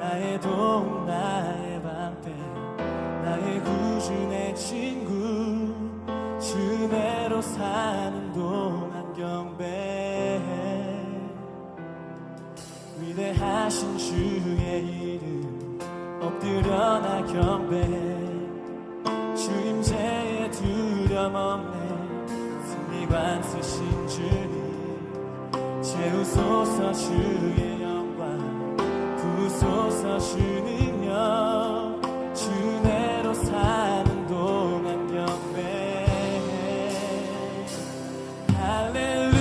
나의 도움 나의 방패 나의 구주 내 친구 주내로 사는 동안 경배 위대하신 주의 이름 엎드려 나 경배해 주 임재에 두려움 없네 승리관 쓰신 주님 채우소서 주의 영광 부소서 주 능력 주내로 사는 동안 경배해 할렐루야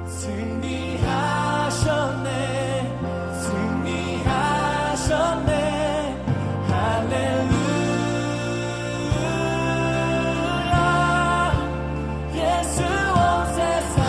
승리하셨네 승리하셨네 할렐루야 예수 온 세상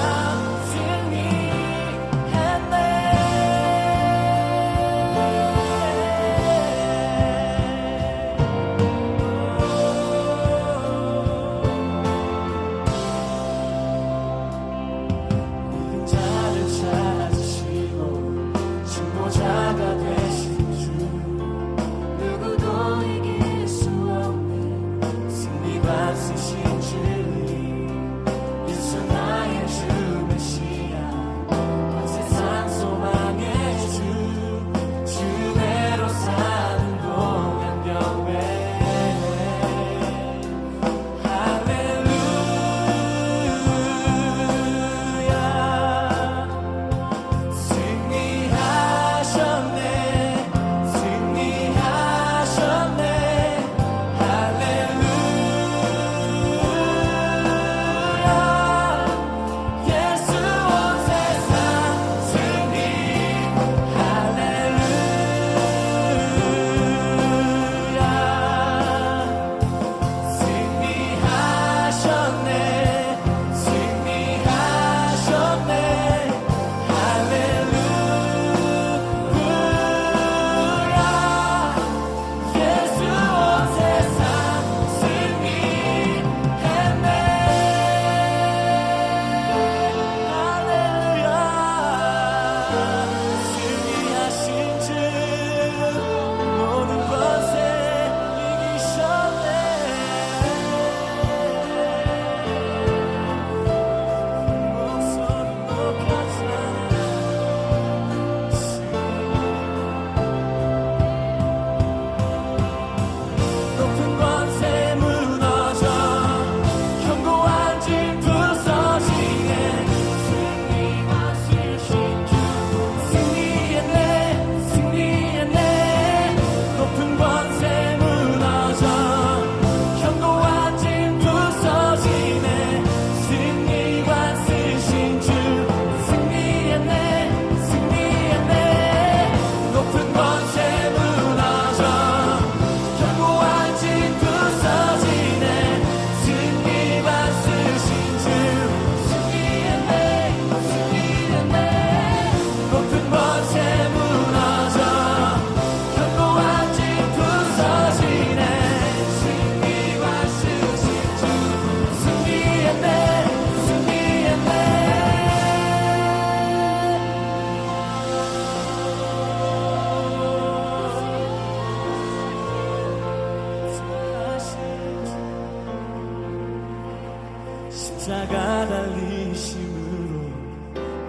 십자가 달리심으로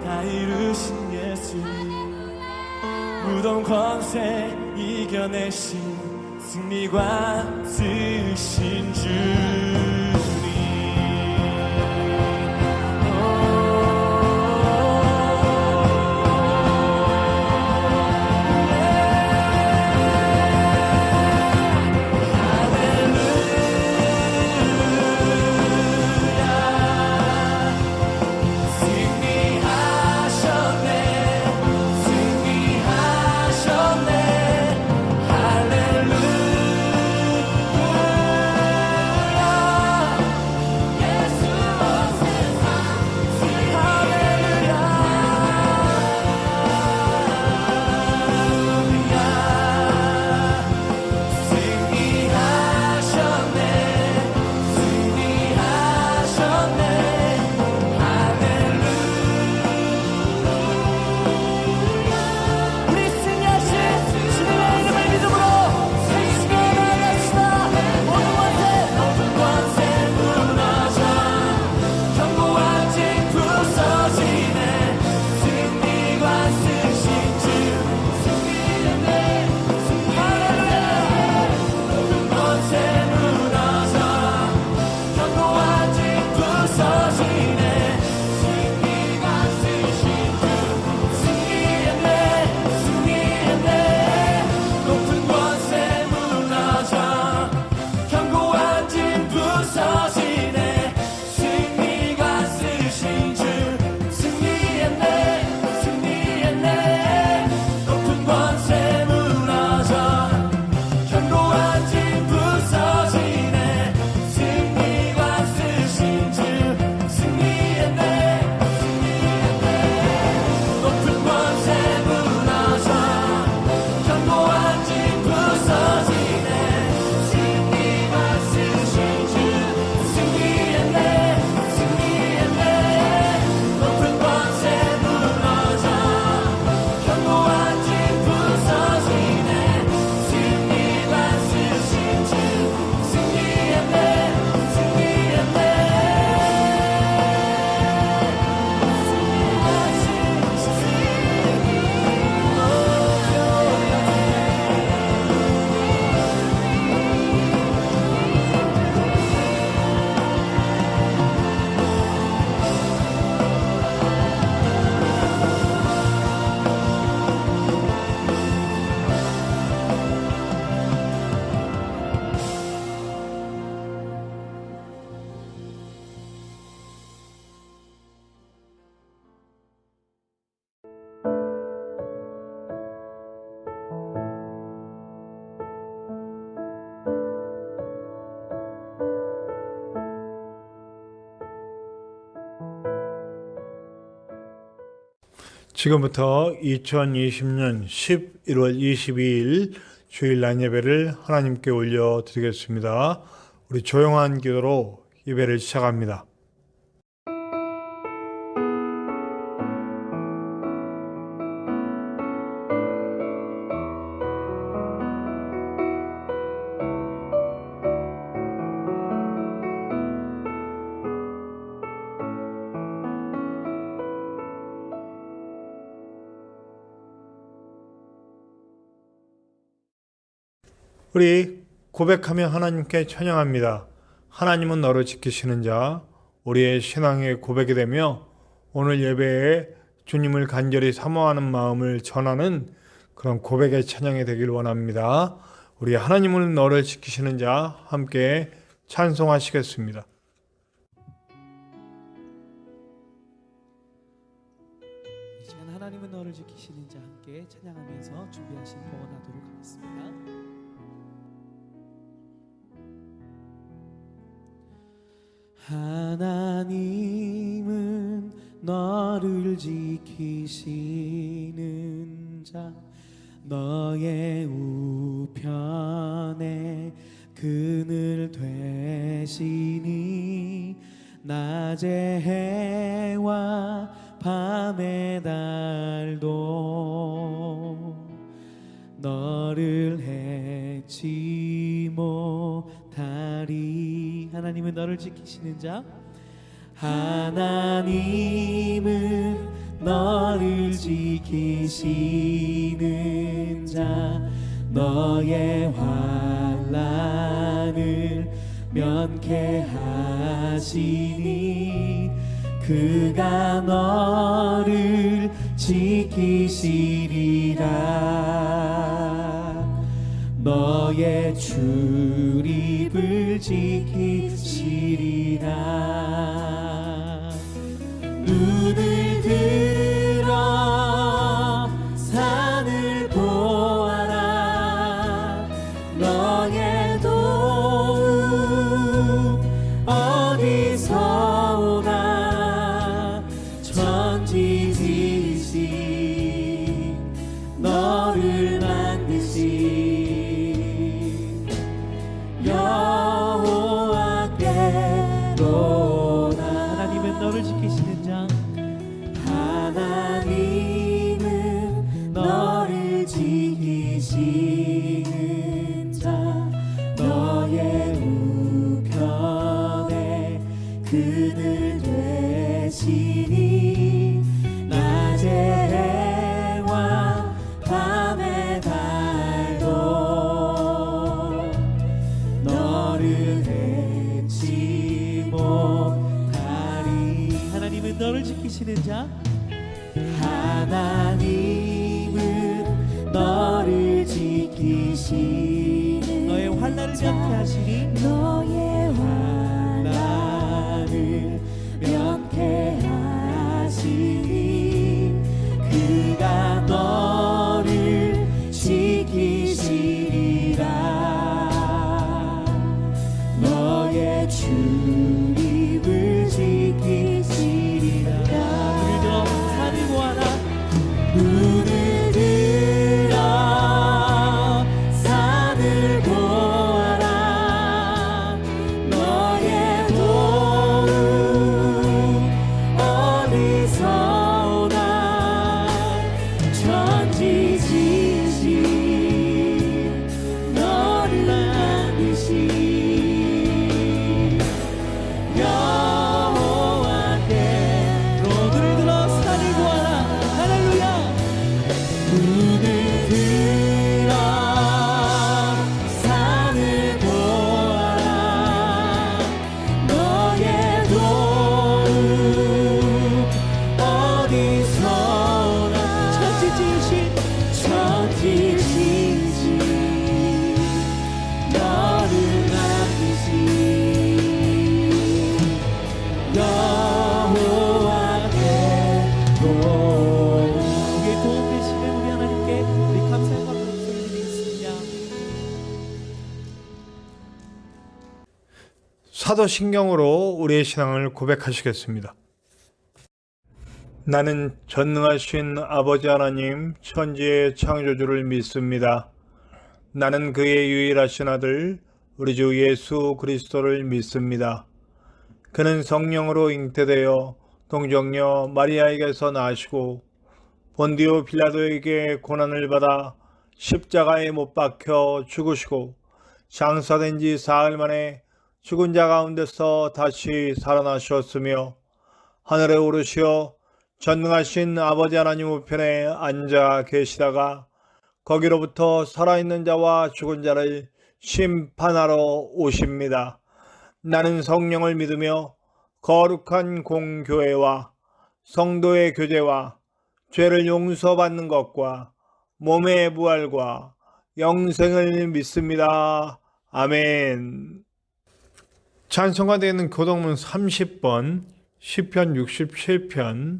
다 이루신 예수님 무덤 권세 이겨내신 승리관 쓰신 주님 할렐루야 지금부터 2020년 11월 22일 주일 날 예배를 하나님께 올려드리겠습니다. 우리 조용한 기도로 예배를 시작합니다. 우리 고백하며 하나님께 찬양합니다. 하나님은 너를 지키시는 자, 우리의 신앙의 고백이 되며 오늘 예배에 주님을 간절히 사모하는 마음을 전하는 그런 고백의 찬양이 되길 원합니다. 우리 하나님은 너를 지키시는 자 함께 찬송하시겠습니다. 이 시간 하나님은 너를 지키시는 자 함께 찬양하면서 준비하신 봉헌하도록 하겠습니다. 하나님은 너를 지키시는 자, 너의 우편에 그늘 되시니 낮의 해와 밤의 달도 너를 해치 못하리. 하나님은 너를 지키시는 자, 하나님은 너를 지키시는 자, 너의 환난을 면케하시니 그가 너를 지키시리라. 너의 출입을 지키시리라. 눈을 들어 산을 보아라. 너의 도움 어디서 오나. 천지 지으신 너를 만드신 여호와께로다. 하나님은 너를 지키시는 자, 하나님은 너를 지키시는 자, 너의 우편에 그늘 되시니 낮의 해와 밤의 달도 너를 해치 못하리. 하나님은 너를 지키시는 자, 하나님은 너를 지키시는 너의 환난을 면케하시니 너의 환난을 면케하시니 그가 너를 지키시리라. 너의 출입을 지키시리라. 눈을 들어 산을 보아라. 눈을 들어 산을 보아라. 너의 도움 어디서 오나. 천지 지으신 너를 만드신 여호와께로. 눈을 들어 산을 보아라. 할렐루야. 눈을 들어 산을 보아라. 너의 도움 어디서 오나. 천지 지으신 너를 만드신 여호와께로. 우리의 도움 되시는 우리 하나님께 우리 감사의 박수를 드리겠습니다. 사도신경으로 우리의 신앙을 고백하시겠습니다. 나는 전능하신 아버지 하나님 천지의 창조주를 믿습니다. 나는 그의 유일하신 아들 우리 주 예수 그리스도를 믿습니다. 그는 성령으로 잉태되어 동정녀 마리아에게서 나시고 본디오 빌라도에게 고난을 받아 십자가에 못 박혀 죽으시고 장사된 지 사흘 만에 죽은 자 가운데서 다시 살아나셨으며 하늘에 오르시어 전능하신 아버지 하나님 우편에 앉아 계시다가 거기로부터 살아있는 자와 죽은 자를 심판하러 오십니다. 나는 성령을 믿으며 거룩한 공교회와 성도의 교제와 죄를 용서받는 것과 몸의 부활과 영생을 믿습니다. 아멘. 찬송가 되는 교동문 30번, 시편 67편,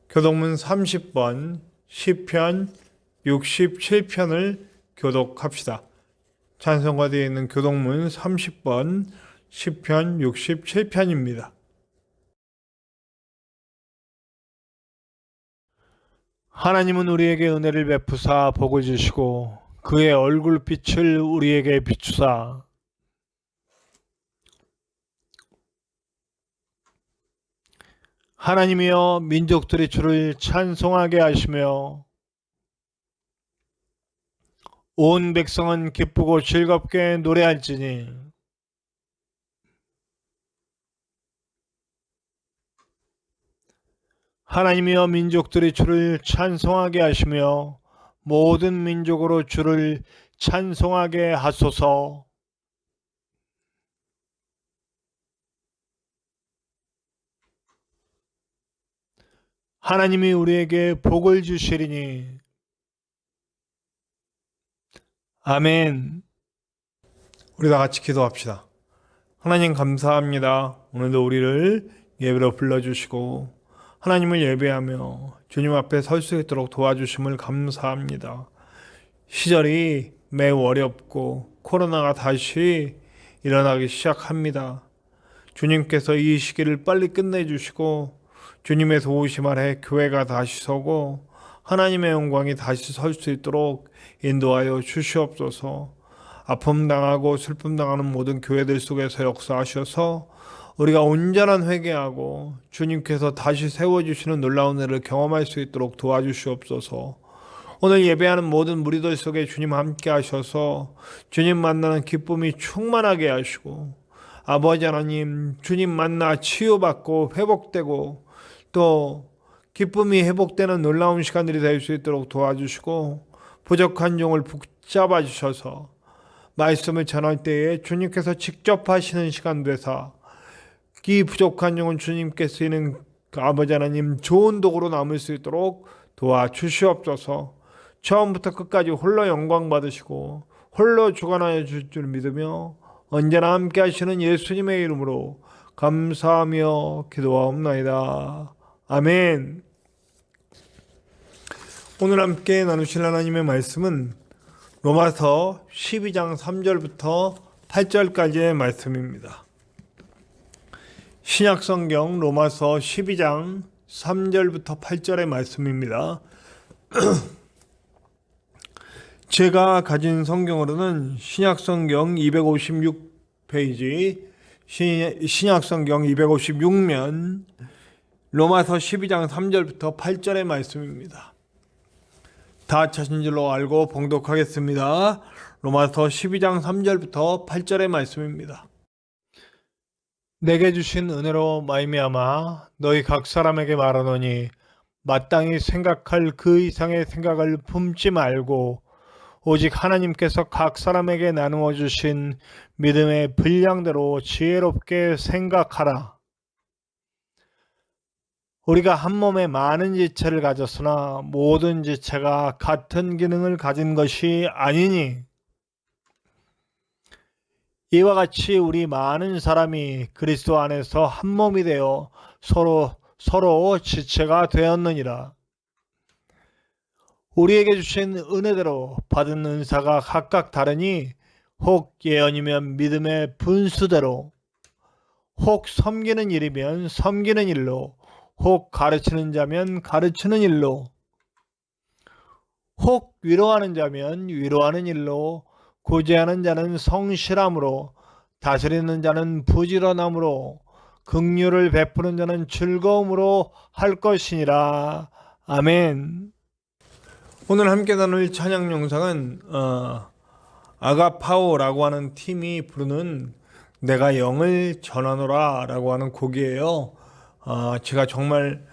교동문 30번, 시편 67편을 교독합시다. 찬송가 되어 있는 교동문 30번, 시편 67편입니다. 하나님은 우리에게 은혜를 베푸사 복을 주시고 그의 얼굴빛을 우리에게 비추사 하나님이여 민족들이 주를 찬송하게 하시며 온 백성은 기쁘고 즐겁게 노래할지니 하나님이여 민족들이 주를 찬송하게 하시며 모든 민족으로 주를 찬송하게 하소서. 하나님이 우리에게 복을 주시리니 아멘. 우리 다 같이 기도합시다. 하나님 감사합니다. 오늘도 우리를 예배로 불러주시고 하나님을 예배하며 주님 앞에 설 수 있도록 도와주심을 감사합니다. 시절이 매우 어렵고 코로나가 다시 일어나기 시작합니다. 주님께서 이 시기를 빨리 끝내주시고 주님의 도우심 아래 교회가 다시 서고 하나님의 영광이 다시 설 수 있도록 인도하여 주시옵소서. 아픔 당하고 슬픔 당하는 모든 교회들 속에서 역사하셔서 우리가 온전한 회개하고 주님께서 다시 세워주시는 놀라운 은혜를 경험할 수 있도록 도와주시옵소서. 오늘 예배하는 모든 무리들 속에 주님 함께 하셔서 주님 만나는 기쁨이 충만하게 하시고 아버지 하나님 주님 만나 치유받고 회복되고 또 기쁨이 회복되는 놀라운 시간들이 될 수 있도록 도와주시고 부족한 종을 붙잡아 주셔서 말씀을 전할 때에 주님께서 직접 하시는 시간 되사 이 부족한 종은 주님께 쓰이는 아버지 하나님 좋은 도구로 남을 수 있도록 도와주시옵소서. 처음부터 끝까지 홀로 영광 받으시고 홀로 주관하여 주실 줄 믿으며 언제나 함께 하시는 예수님의 이름으로 감사하며 기도하옵나이다. 아멘. 오늘 함께 나누실 하나님의 말씀은 로마서 12장 3절부터 8절까지의 말씀입니다. 신약성경 로마서 12장 3절부터 8절의 말씀입니다. 제가 가진 성경으로는 신약성경 256페이지, 신약성경 256면 로마서 12장 3절부터 8절의 말씀입니다. 다 찾은 줄로 알고 봉독하겠습니다. 로마서 12장 3절부터 8절의 말씀입니다. 내게 주신 은혜로 말미암아 너희 각 사람에게 말하노니 마땅히 생각할 그 이상의 생각을 품지 말고 오직 하나님께서 각 사람에게 나누어 주신 믿음의 분량대로 지혜롭게 생각하라. 우리가 한 몸에 많은 지체를 가졌으나 모든 지체가 같은 기능을 가진 것이 아니니 이와 같이 우리 많은 사람이 그리스도 안에서 한 몸이 되어 서로 지체가 되었느니라. 우리에게 주신 은혜대로 받은 은사가 각각 다르니 혹 예언이면 믿음의 분수대로, 혹 섬기는 일이면 섬기는 일로, 혹 가르치는 자면 가르치는 일로, 혹 위로하는 자면 위로하는 일로, 구제하는 자는 성실함으로, 다스리는 자는 부지런함으로, 긍휼을 베푸는 자는 즐거움으로 할 것이니라. 아멘. 오늘 함께 나눌 찬양 영상은 아가파오라고 하는 팀이 부르는 내가 영을 전하노라 라고 하는 곡이에요. 제가 정말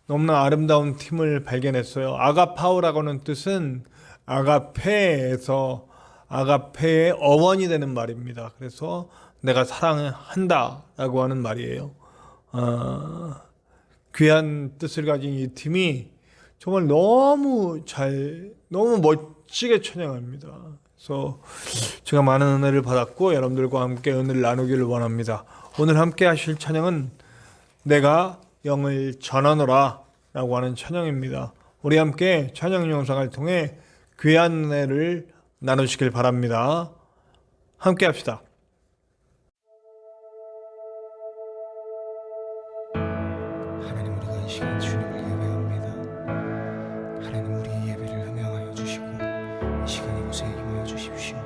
너무나 아름다운 팀을 발견했어요. 아가파오라고 하는 뜻은 아가페에서 아가페의 어원이 되는 말입니다. 그래서 내가 사랑한다 라고 하는 말이에요. 귀한 뜻을 가진 이 팀이 정말 너무 멋지게 찬양합니다. 그래서 제가 많은 은혜를 받았고 여러분들과 함께 은혜를 나누기를 원합니다. 오늘 함께 하실 찬양은 내가 영을 전하노라 라고 하는 찬양입니다. 우리 함께 찬양 영상을 통해 귀한 은혜를 나누시길 바랍니다. 함께 합시다. 하나님, 우리가 이 시간 주님을 예배합니다. 하나님, 우리 예배를 음양하여 주시고 이 시간 이곳에 임하여 주십시오.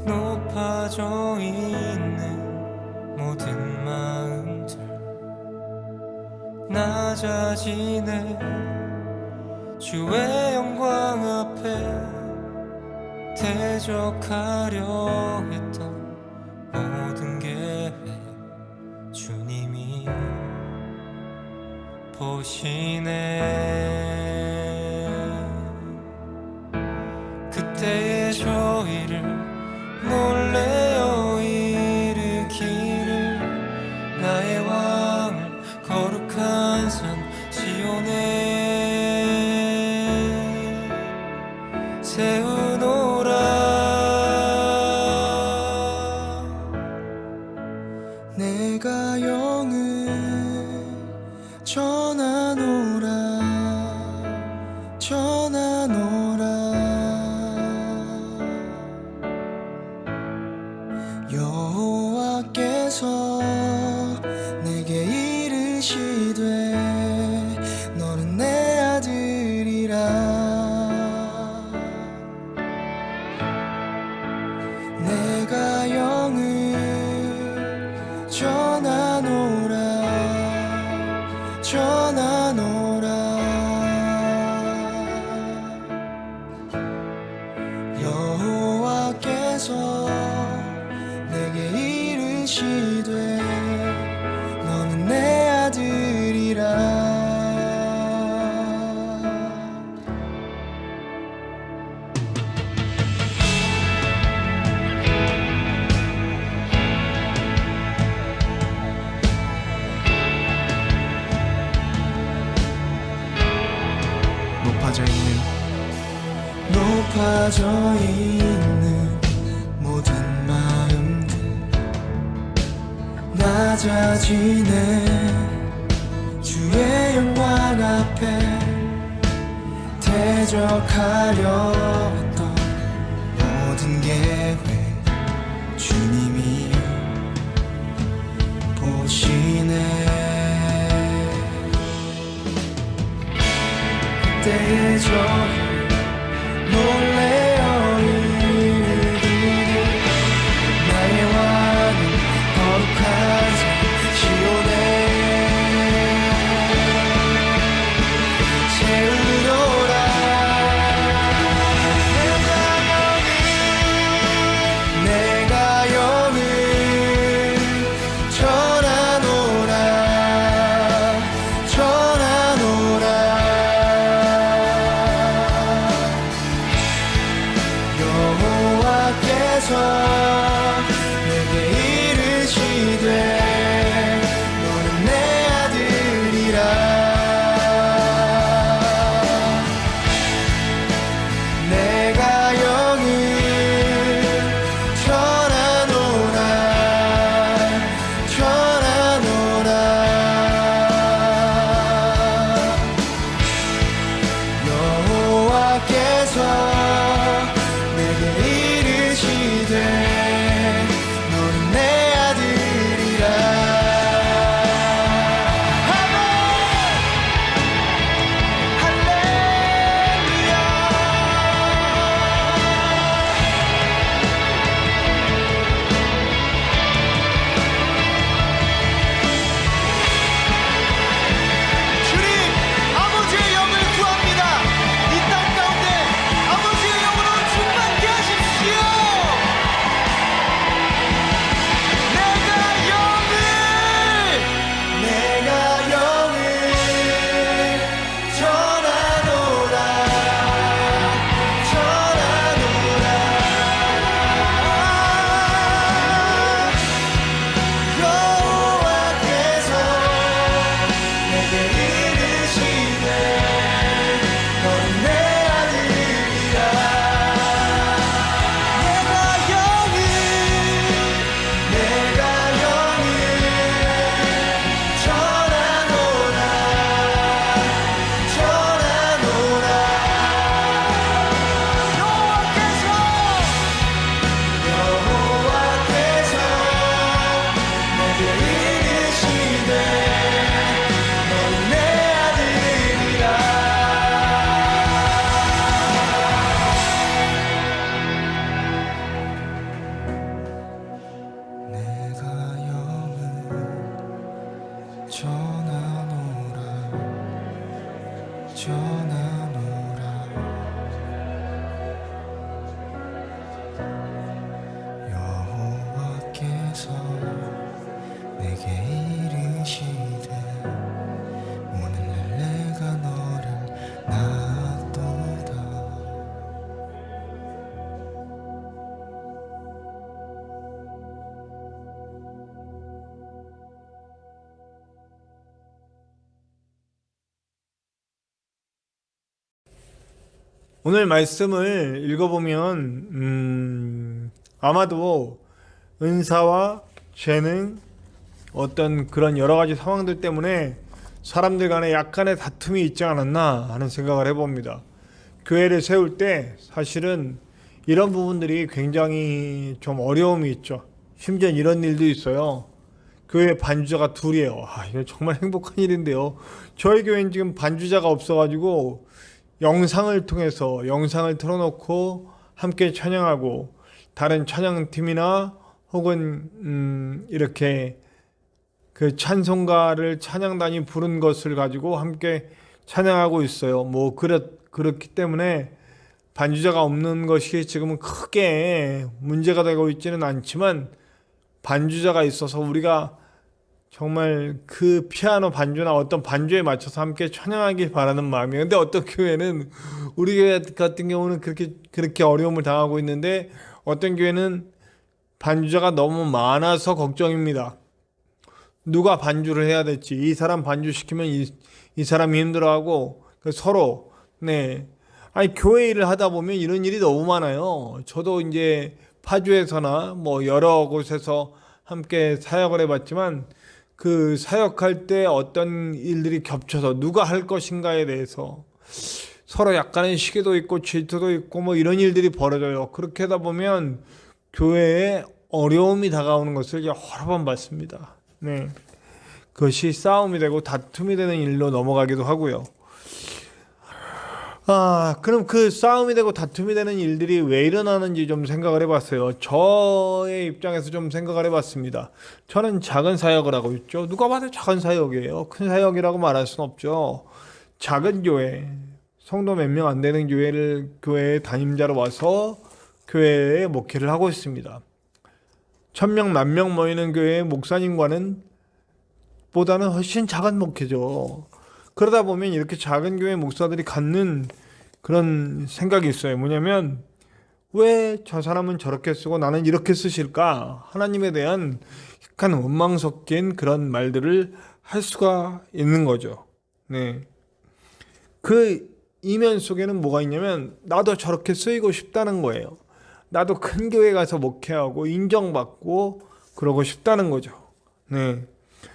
높아져 있는 모든 마음들 낮아지네 주의 영광 앞에 대적하려 했던 모든 계획 주님이 보시네. 그때의 저희를 놀래어 일으키를 나의 왕을 거룩한 산 시온에 세우노라. 내가 영을 전하노라 전하노라. 여호와께서 내게 이르시되 너는 내 아들이라. 내가 영을 전하노라 전하노라. 여호와께서 내게 이르시되 너는 내 아들이라. 높아져 있는 모든 마음들 낮아지네 주의 영광 앞에 대적하려 했던 모든 계획 주님이 보시네. 그때의 저희 놀래어 이르기를 나의 왕은 거룩한 산 시온에 세우노라. 내가 영을 전하노라 전하노라. 전하노라 전하노라 여호와께서 내게 이르시되 오늘날 내가 너를 낳았도다. 오늘 말씀을 읽어보면 아마도 은사와 재능 어떤 그런 여러 가지 상황들 때문에 사람들 간에 약간의 다툼이 있지 않았나 하는 생각을 해봅니다. 교회를 세울 때 사실은 이런 부분들이 굉장히 좀 어려움이 있죠. 심지어 이런 일도 있어요. 교회 반주자가 둘이에요. 이거 정말 행복한 일인데요. 저희 교회는 지금 반주자가 없어가지고 영상을 통해서 영상을 틀어놓고 함께 찬양하고 다른 찬양팀이나 혹은 이렇게 그 찬송가를 찬양단이 부른 것을 가지고 함께 찬양하고 있어요. 뭐 그렇기 때문에 반주자가 없는 것이 지금은 크게 문제가 되고 있지는 않지만 반주자가 있어서 우리가 정말 그 피아노 반주나 어떤 반주에 맞춰서 함께 찬양하길 바라는 마음이에요. 근데 어떤 교회는 우리 교회 같은 경우는 그렇게 어려움을 당하고 있는데 어떤 교회는 반주자가 너무 많아서 걱정입니다. 누가 반주를 해야 될지, 이 사람 반주시키면 이 사람이 힘들어하고 서로 교회 일을 하다 보면 이런 일이 너무 많아요. 저도 이제 파주에서나 뭐 여러 곳에서 함께 사역을 해봤지만 그 사역할 때 어떤 일들이 겹쳐서 누가 할 것인가에 대해서 서로 약간의 시기도 있고 질투도 있고 뭐 이런 일들이 벌어져요. 그렇게 하다 보면 교회에 어려움이 다가오는 것을 여러 번 봤습니다. 그것이 싸움이 되고 다툼이 되는 일로 넘어가기도 하고요. 그럼 그 싸움이 되고 다툼이 되는 일들이 왜 일어나는지 좀 생각을 해봤어요. 저의 입장에서 좀 생각을 해봤습니다. 저는 작은 사역을 하고 있죠. 누가 봐도 작은 사역이에요. 큰 사역이라고 말할 수는 없죠. 작은 교회, 성도 몇 명 안 되는 교회에 담임자로 와서 교회에 목회를 하고 있습니다. 1000명, 10,000명 모이는 교회의 목사님과는 보다는 훨씬 작은 목회죠. 그러다 보면 이렇게 작은 교회 목사들이 갖는 그런 생각이 있어요. 뭐냐면 왜 저 사람은 저렇게 쓰고 나는 이렇게 쓰실까? 하나님에 대한 약간 원망 섞인 그런 말들을 할 수가 있는 거죠. 그 이면 속에는 뭐가 있냐면 나도 저렇게 쓰이고 싶다는 거예요. 나도 큰 교회 가서 목회하고 인정받고 그러고 싶다는 거죠.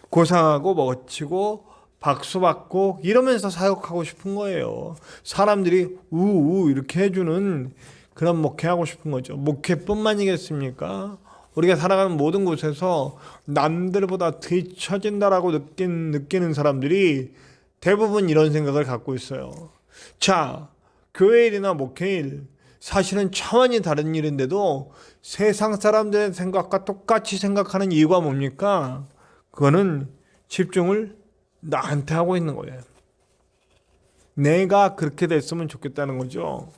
고상하고 멋지고 박수 받고 이러면서 사역하고 싶은 거예요. 사람들이 우우 이렇게 해주는 그런 목회하고 싶은 거죠. 목회뿐만이겠습니까? 우리가 살아가는 모든 곳에서 남들보다 뒤처진다라고 느끼는 사람들이 대부분 이런 생각을 갖고 있어요. 자, 교회일이나 목회일 사실은 차원이 다른 일인데도 세상 사람들의 생각과 똑같이 생각하는 이유가 뭡니까? 그거는 집중을 나한테 하고 있는 거예요. 내가 그렇게 됐으면 좋겠다는 거죠.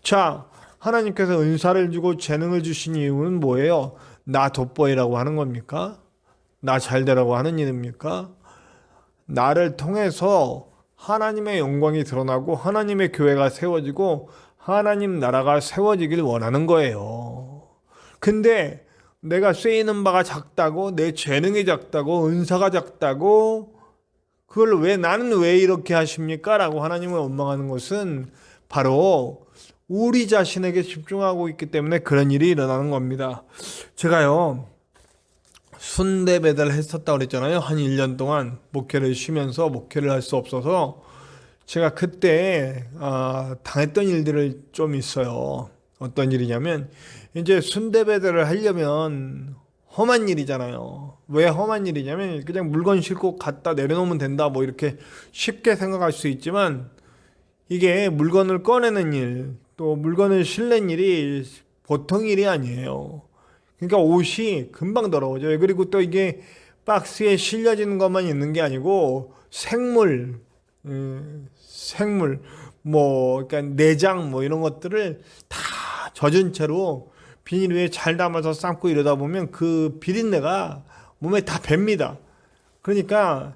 자, 하나님께서 은사를 주고 재능을 주신 이유는 뭐예요? 나 돋보이라고 하는 겁니까? 나 잘되라고 하는 일입니까? 나를 통해서 하나님의 영광이 드러나고 하나님의 교회가 세워지고 하나님 나라가 세워지길 원하는 거예요. 근데 내가 쓰이는 바가 작다고, 내 재능이 작다고, 은사가 작다고 그걸 나는 왜 이렇게 하십니까? 라고 하나님을 원망하는 것은 바로 우리 자신에게 집중하고 있기 때문에 그런 일이 일어나는 겁니다. 제가요 순대 배달을 했었다고 그랬잖아요. 한 1년 동안 목회를 쉬면서 목회를 할 수 없어서 제가 그때 당했던 일들을 좀 있어요. 어떤 일이냐면 이제 순대 배달을 하려면 험한 일이잖아요. 왜 험한 일이냐면 그냥 물건 싣고 갖다 내려놓으면 된다 뭐 이렇게 쉽게 생각할 수 있지만 이게 물건을 꺼내는 일, 또 물건을 실는 일이 보통 일이 아니에요. 그러니까 옷이 금방 더러워져요. 그리고 또 이게 박스에 실려지는 것만 있는 게 아니고 생물, 생물, 뭐, 그러니까 내장 뭐 이런 것들을 다 젖은 채로 비닐 위에 잘 담아서 삶고 이러다 보면 그 비린내가 몸에 다 뱄니다. 그러니까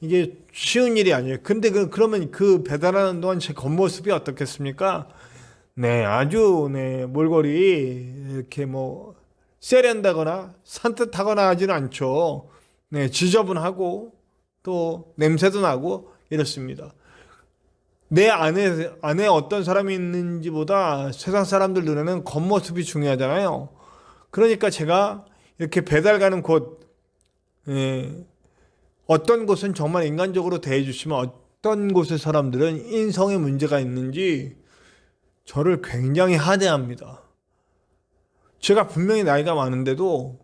이게 쉬운 일이 아니에요. 근데 그러면 그 배달하는 동안 제 겉모습이 어떻겠습니까? 네, 아주, 네, 몰골이 이렇게 뭐, 세련되거나 산뜻하거나 하지는 않죠. 네, 지저분하고 또 냄새도 나고 이렇습니다. 내 안에 어떤 사람이 있는지보다 세상 사람들 눈에는 겉모습이 중요하잖아요. 그러니까 제가 이렇게 배달 가는 곳, 어떤 곳은 정말 인간적으로 대해주시면 어떤 곳의 사람들은 인성에 문제가 있는지 저를 굉장히 하대합니다. 제가 분명히 나이가 많은데도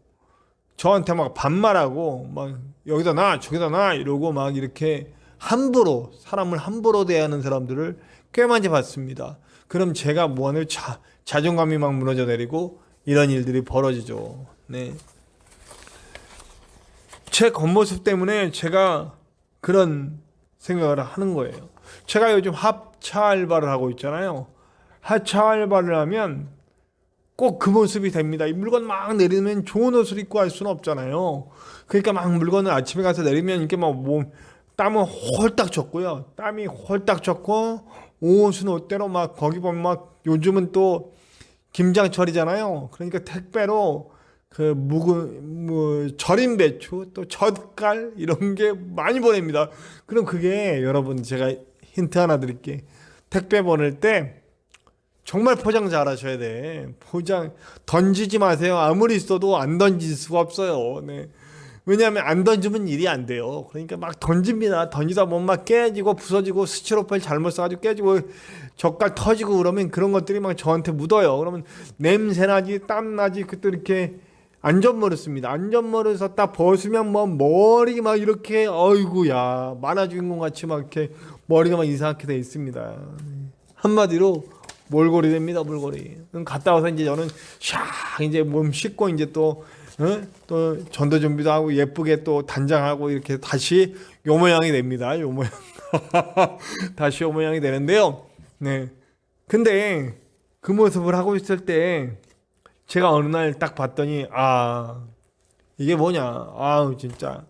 저한테 막 반말하고 막 여기다 놔 저기다 놔 이러고 막 이렇게 함부로 사람을 함부로 대하는 사람들을 꽤 많이 봤습니다. 그럼 제가 뭐하는 자존감이 막 무너져 내리고 이런 일들이 벌어지죠. 네. 제 겉모습 때문에 제가 그런 생각을 하는 거예요. 제가 요즘 하차 알바를 하고 있잖아요. 하차 알바를 하면 꼭 그 모습이 됩니다. 이 물건 막 내리면 좋은 옷을 입고 할 수는 없잖아요. 그러니까 막 물건을 아침에 가서 내리면 이렇게 막 땀은 홀딱 젖고요. 땀이 홀딱 젖고 옷은 옷대로 막 거기 보면 막 요즘은 또 김장철이잖아요. 그러니까 택배로 그 절임 배추 또 젓갈 이런 게 많이 보냅니다. 그럼 그게 여러분 제가 힌트 하나 드릴게. 택배 보낼 때 정말 포장 잘 하셔야 돼. 포장 던지지 마세요. 아무리 있어도 안 던질 수가 없어요. 네. 왜냐하면 안 던지면 일이 안 돼요. 그러니까 막 던집니다. 던지다 보면 막 깨지고 부서지고 스티로폼 잘못 써가지고 깨지고 젓갈 터지고 그러면 그런 것들이 막 저한테 묻어요. 그러면 냄새 나지 땀 나지 그때 이렇게 안전모를 씁니다. 안전모를 썼다 벗으면 뭐 머리 막 이렇게 어이구야 만화 주인공 같이 막 이렇게 머리가 막 이상하게 돼 있습니다. 한마디로 몰골이 됩니다. 몰골이. 갔다 와서 이제 저는 샥 이제 몸 씻고 이제 또 전도 준비도 하고 예쁘게 또 단장하고 이렇게 다시 요 모양이 됩니다. 요 모양 다시 요 모양이 되는데요. 네. 근데 그 모습을 하고 있을 때 제가 어느 날 딱 봤더니 이게 뭐냐 진짜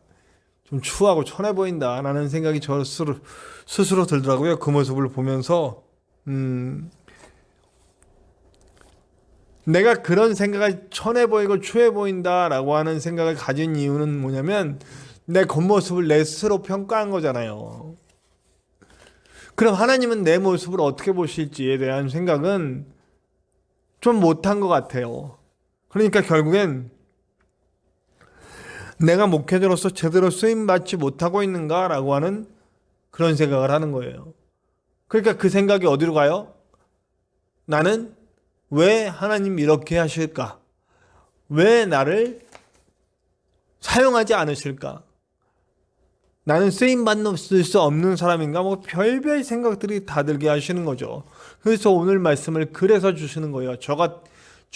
좀 추하고 천해 보인다 라는 생각이 저 스스로 들더라고요. 그 모습을 보면서 내가 그런 생각을 천해 보이고 추해 보인다라고 하는 생각을 가진 이유는 뭐냐면 내 겉모습을 내 스스로 평가한 거잖아요. 그럼 하나님은 내 모습을 어떻게 보실지에 대한 생각은 좀 못한 것 같아요. 그러니까 결국엔 내가 목회자로서 제대로 쓰임받지 못하고 있는가라고 하는 그런 생각을 하는 거예요. 그러니까 그 생각이 어디로 가요? 나는 왜 하나님 이렇게 하실까? 왜 나를 사용하지 않으실까? 나는 쓰임받을 수 없는 사람인가? 뭐 별별 생각들이 다 들게 하시는 거죠. 그래서 오늘 말씀을 그래서 주시는 거예요. 저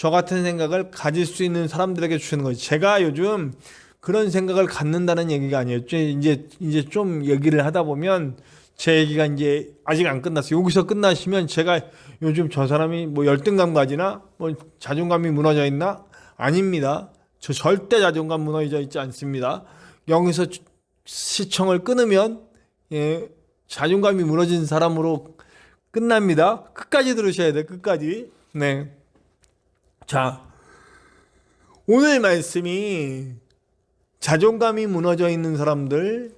같은 생각을 가질 수 있는 사람들에게 주시는 거예요. 제가 요즘 그런 생각을 갖는다는 얘기가 아니에요. 이제 좀 얘기를 하다 보면 제 얘기가 이제 아직 안 끝났어요. 여기서 끝나시면 제가 요즘 저 사람이 뭐 열등감 가지나 뭐 자존감이 무너져 있나? 아닙니다. 저 절대 자존감 무너져 있지 않습니다. 여기서 시청을 끊으면 자존감이 무너진 사람으로 끝납니다. 끝까지 들으셔야 돼요. 끝까지. 네. 자, 오늘 말씀이 자존감이 무너져 있는 사람들,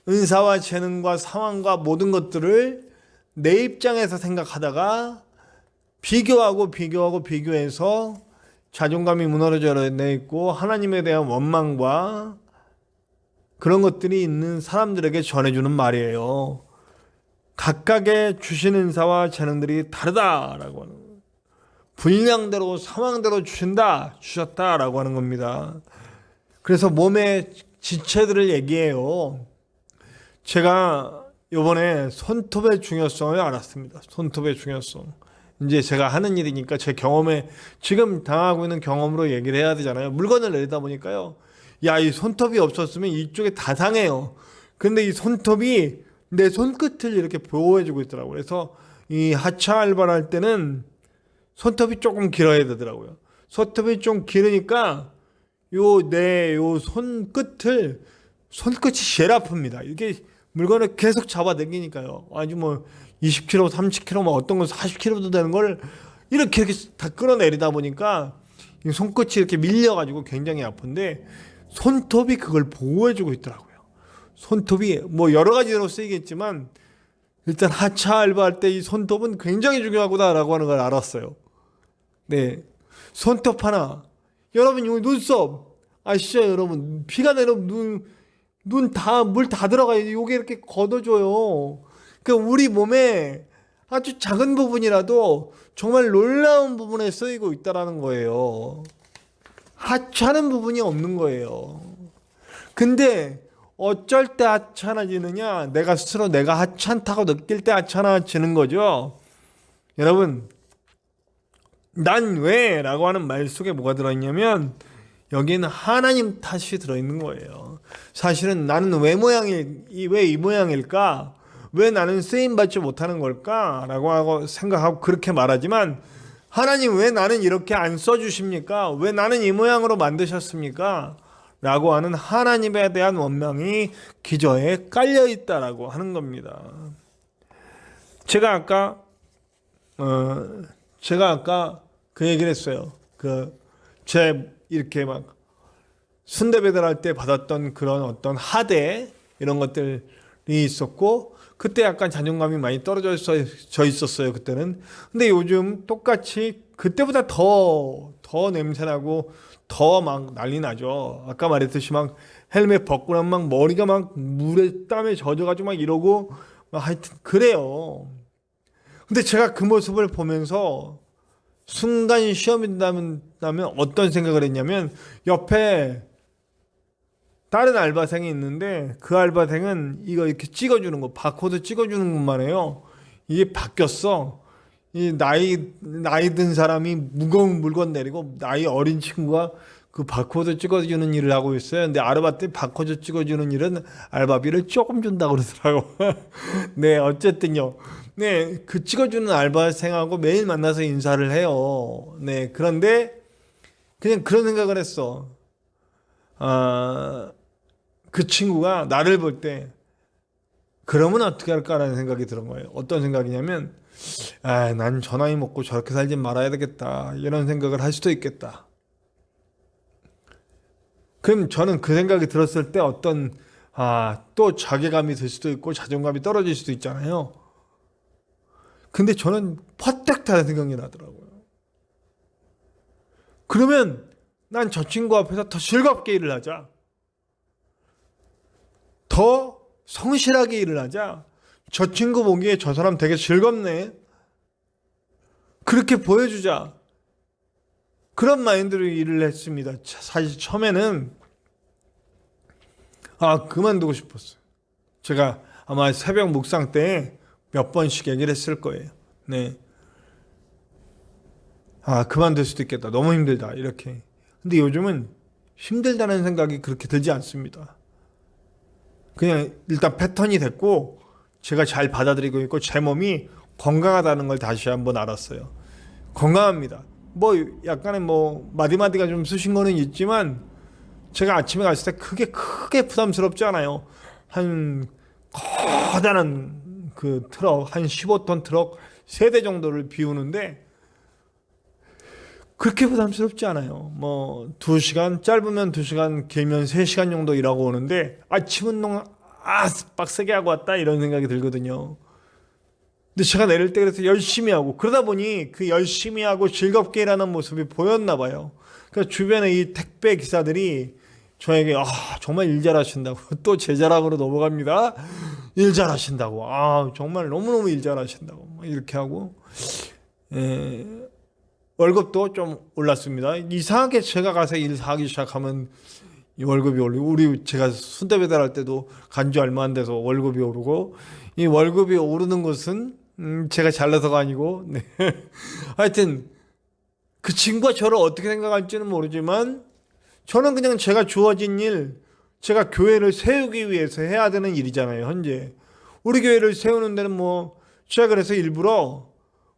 은사와 재능과 상황과 모든 것들을 내 입장에서 생각하다가 비교해서 자존감이 무너져 있고 하나님에 대한 원망과 그런 것들이 있는 사람들에게 전해주는 말이에요. 각각의 주신 은사와 재능들이 다르다라고 하는 거예요. 분량대로 상황대로 주셨다라고 하는 겁니다. 그래서 몸의 지체들을 얘기해요. 제가 이번에 손톱의 중요성을 알았습니다. 손톱의 중요성. 이제 제가 하는 일이니까 제 경험에 지금 당하고 있는 경험으로 얘기를 해야 되잖아요. 물건을 내리다 보니까요. 야, 이 손톱이 없었으면 이쪽에 다 상해요. 근데 이 손톱이 내 손끝을 이렇게 보호해주고 있더라고요. 그래서 이 하차 알바를 할 때는 손톱이 조금 길어야 되더라고요. 손톱이 좀 길으니까 요 손끝이 제일 아픕니다. 이게 물건을 계속 잡아당기니까요. 아주 뭐 20kg, 30kg, 뭐 어떤 건 40kg도 되는 걸 이렇게 다 끌어내리다 보니까 이 손끝이 이렇게 밀려가지고 굉장히 아픈데 손톱이 그걸 보호해주고 있더라고요. 손톱이 뭐 여러 가지로 쓰이겠지만 일단 하차 알바할 때 이 손톱은 굉장히 중요하구나라고 하는 걸 알았어요. 네, 손톱 하나. 여러분 이 눈썹 아시죠? 여러분 피가 내려면 눈 다 물 다 들어가요. 요게 이렇게 걷어줘요. 그 우리 몸에 아주 작은 부분이라도 정말 놀라운 부분에 쓰이고 있다라는 거예요. 하찮은 부분이 없는 거예요. 근데 어쩔 때 하찮아지느냐? 내가 스스로 내가 하찮다고 느낄 때 하찮아지는 거죠. 여러분, 난 왜? 라고 하는 말 속에 뭐가 들어있냐면 여기는 하나님 탓이 들어있는 거예요. 사실은 나는 왜 이 모양일까? 왜 나는 쓰임받지 못하는 걸까? 라고 하고 생각하고 그렇게 말하지만 하나님 왜 나는 이렇게 안 써주십니까? 왜 나는 이 모양으로 만드셨습니까? 라고 하는 하나님에 대한 원망이 기저에 깔려 있다라고 하는 겁니다. 제가 아까 그 얘기를 했어요. 제 이렇게 막 순대 배달할 때 받았던 그런 어떤 하대 이런 것들이 있었고 그때 약간 자존감이 많이 떨어져 있었어요. 그때는. 근데 요즘 똑같이 그때보다 더 냄새나고 더 막 난리 나죠. 아까 말했듯이 막 헬멧 벗고 나면 막 머리가 막 물에 땀에 젖어가지고 막 이러고 막 하여튼 그래요. 근데 제가 그 모습을 보면서 순간 시험이 나면 어떤 생각을 했냐면 옆에 다른 알바생이 있는데 그 알바생은 이거 이렇게 찍어주는 거 바코드 찍어주는 것만 해요. 이게 바뀌었어. 이 나이 든 사람이 무거운 물건 내리고 나이 어린 친구가 그 바코드 찍어주는 일을 하고 있어요. 근데 알아봤더니 바코드 찍어주는 일은 알바비를 조금 준다고 그러더라고. 네, 어쨌든요. 네, 그 찍어주는 알바생하고 매일 만나서 인사를 해요. 네, 그런데 그냥 그런 생각을 했어. 그 친구가 나를 볼 때 그러면 어떻게 할까라는 생각이 들은 거예요. 어떤 생각이냐면 난 저 나이 먹고 저렇게 살지 말아야 되겠다 이런 생각을 할 수도 있겠다. 그럼 저는 그 생각이 들었을 때 어떤 또 자괴감이 들 수도 있고 자존감이 떨어질 수도 있잖아요. 근데 저는 퍼뜩 다른 생각이 나더라고요. 그러면 난 저 친구 앞에서 더 즐겁게 일을 하자. 더 성실하게 일을 하자. 저 친구 보기에 저 사람 되게 즐겁네. 그렇게 보여주자. 그런 마인드로 일을 했습니다. 사실 처음에는 그만두고 싶었어요. 제가 아마 새벽 묵상 때 몇 번씩 얘기를 했을 거예요. 네. 그만둘 수도 있겠다. 너무 힘들다. 이렇게. 근데 요즘은 힘들다는 생각이 그렇게 들지 않습니다. 그냥 일단 패턴이 됐고 제가 잘 받아들이고 있고 제 몸이 건강하다는 걸 다시 한번 알았어요. 건강합니다. 뭐 약간의 뭐 마디마디가 좀 쑤신 거는 있지만 제가 아침에 갔을 때 크게 부담스럽지 않아요. 한 커다란 그 트럭 한 15톤 트럭 3대 정도를 비우는데 그렇게 부담스럽지 않아요. 뭐 2시간 짧으면 2시간 길면 3시간 정도 일하고 오는데 아침 운동 빡세게 하고 왔다 이런 생각이 들거든요. 근데 제가 내릴 때 그래서 열심히 하고 그러다 보니 그 열심히 하고 즐겁게 일하는 모습이 보였나 봐요. 그래서 주변에 이 택배 기사들이 저에게 정말 일 잘하신다고 또 제 자랑으로 넘어갑니다. 일 잘하신다고 정말 너무너무 일 잘하신다고 이렇게 하고 월급도 좀 올랐습니다. 이상하게 제가 가서 일하기 시작하면 이 월급이 오르고 제가 순대 배달할 때도 간지 얼마 안 돼서 월급이 오르고 이 월급이 오르는 것은 제가 잘나서가 아니고 하여튼 그 친구가 저를 어떻게 생각할지는 모르지만 저는 그냥 제가 주어진 일, 제가 교회를 세우기 위해서 해야 되는 일이잖아요. 현재 우리 교회를 세우는 데는 뭐 제가 그래서 일부러